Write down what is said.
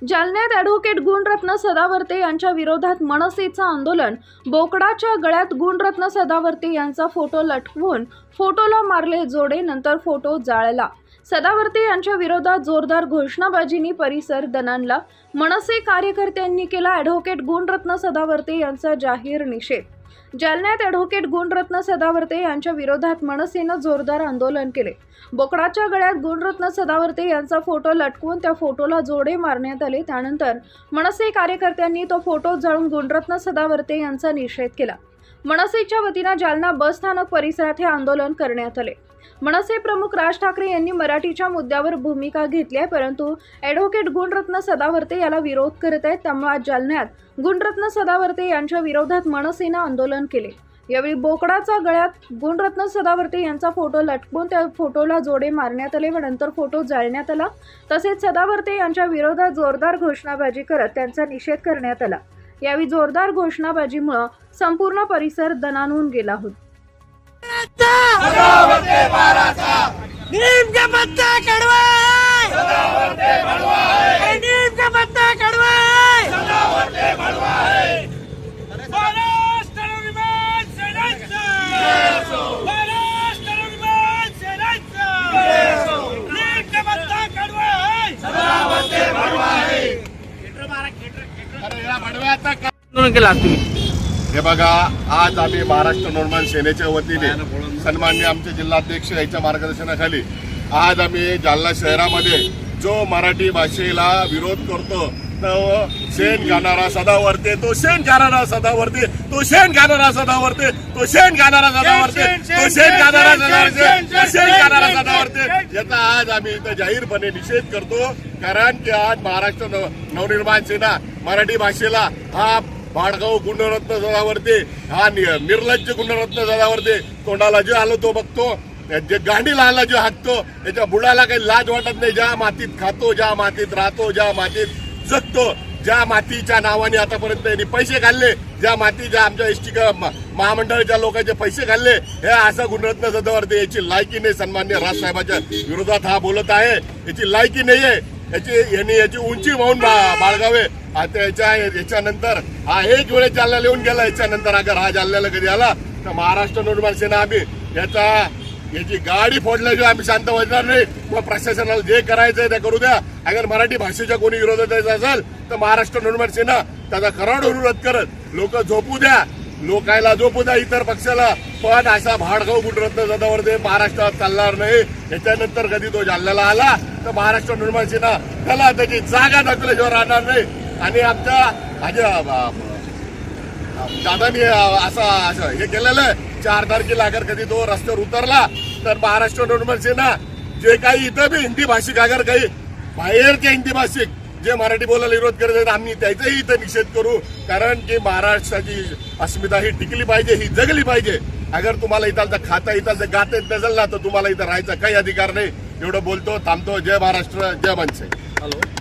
जालन्यात ॲडव्होकेट गुणरत्न सदावर्ते यांच्या विरोधात मनसेचं आंदोलन। बोकडाच्या गळ्यात गुणरत्न सदावर्ते यांचा फोटो लटकवून फोटोला मारले जोडे, नंतर फोटो जाळला। सदावर्ते यांच्या विरोधात जोरदार घोषणाबाजींनी परिसर दणाणला। मनसे कार्यकर्त्यांनी केला ॲडव्होकेट गुणरत्न सदावर्ते यांचा जाहीर निषेध। जालन्यात ॲडव्होकेट गुणरत्न सदावर्ते यांच्या विरोधात मनसेनं जोरदार आंदोलन केले। बोकडाच्या गळ्यात गुणरत्न सदावर्ते यांचा फोटो लटकवून त्या फोटोला जोडे मारण्यात आले। त्यानंतर मनसे कार्यकर्त्यांनी तो फोटो जाळून गुणरत्न सदावर्ते यांचा निषेध केला। मनसेच्या वतीनं जालना बस स्थानक परिसरात हे आंदोलन करण्यात आले। मनसे प्रमुख राज ठाकरे यांनी मराठीच्या मुद्द्यावर भूमिका घेतली आहे, परंतु ॲडव्होकेट गुणरत्न सदावर्ते याला विरोध करत आहेत। त्यामुळे आज जालन्यात गुणरत्न सदावर्ते यांच्या विरोधात मनसेनं आंदोलन केले। यावेळी बोकडाचा गळ्यात गुणरत्न सदावर्ते यांचा फोटो लटकवून त्या फोटोला जोडे मारण्यात आले व नंतर फोटो जाळण्यात आला। तसेच सदावर्ते यांच्या विरोधात जोरदार घोषणाबाजी करत त्यांचा निषेध करण्यात आला। यावेळी जोरदार घोषणाबाजीमुळे संपूर्ण परिसर दणाणून गेला होता। नीम का पत्ता कड़वा सदावर्ते बड़वा है, नीम का पत्ता कड़वा सदावर्ते बड़वा है। महाराष्ट्र निर्माण सेनेचा महाराष्ट्र निर्माण सेनेचा नीम का पत्ता कड़वा है सदावर्ते बड़वा है। अरे या बडव्याचा काय केला तुम्ही? हे बघा, आज आम्ही महाराष्ट्र निर्माण सेनेच्या वतीने सन्माननीय आमचे जिल्हाध्यक्ष यांच्या मार्गदर्शनाखाली आज आम्ही जालना शहरामध्ये जो मराठी भाषेला विरोध करतो, तो शेण खाणारा सदावर्ते, तो शेण खाणारा सदावर्ते, तो शेण खाणारा सदावर्ते, तो शेण खाणारा सदावर्ते, तो शेण खाणारा सदावर्ते, तो शेण खाणारा सदावर्ते याचा आज आम्ही इथं जाहीरपणे निषेध करतो। कारण की आज महाराष्ट्र नवनिर्माण सेना मराठी भाषेला हा भाडगाव गुणरत्न सदावर्ते, हा निर्लज्ज गुणरत्न सदावर्ते तोंडाला जे आलो तो बघतो, जे गांडीला आला जे हाकतो, त्याच्या बुडाला काही लाज वाटत नाही। ज्या मातीत खातो, ज्या मातीत राहतो, ज्या मातीत जगतो, ज्या मातीच्या नावाने आतापर्यंत त्यांनी पैसे खाल्ले, ज्या मातीच्या आमच्या एसटी महामंडळाच्या लोकांचे पैसे खाल्ले, हे असा गुणरत्न सदावर्ते याची लायकी नाही। सन्मान्य राजसाहेबांच्या विरोधात हा बोलत आहे, याची लायकी नाहीये, याची उंची वाहून बाळगावे। आता याच्यानंतर हा एक वेळेस जालन्याला येऊन गेला, याच्यानंतर अगर हा जालन्याला कधी आला तर महाराष्ट्र निर्माण सेना आम्ही याची गाडी फोडल्याशिवाय आम्ही शांत बसणार नाही। मग प्रशासनाला जे करायचंय ते करू द्या। अगर मराठी भाषेच्या कोणी विरोधात द्यायचा असेल तर महाराष्ट्र निर्माण सेना त्याचा खराड विरोध करत लोक झोपू द्या, लोकायला झोपू द्या इतर पक्षाला, पण असा भाडगाव गुणरत्न सदावर्ते महाराष्ट्रात चालणार नाही। याच्यानंतर कधी तो जालन्याला आला तर महाराष्ट्र निर्माण सेना त्याला त्याची जागा दाखवल्याशिवाय राहणार नाही। आणि आमच्या दादानी असं हे केलेलं आहे, 4 तारखेला अगर कधी तो रस्त्यावर उतरला तर महाराष्ट्र निर्माण सेना जे काही इथं बी हिंदी भाषिक अगर काही बाहेरचे हिंदी भाषिक जे मराठी बोलायला विरोध करत आहेत आम्ही त्याचाही इथं निषेध करू। कारण की महाराष्ट्राची अस्मिता ही टिकली पाहिजे, ही जगली पाहिजे। अगर तुम्हाला इथं खाता इथं गाता येत नसेल ना तर तुम्हाला इथं राहायचा काही अधिकार नाही। एवढं बोलतो, थांबतो। जय महाराष्ट्र, जय मनसे।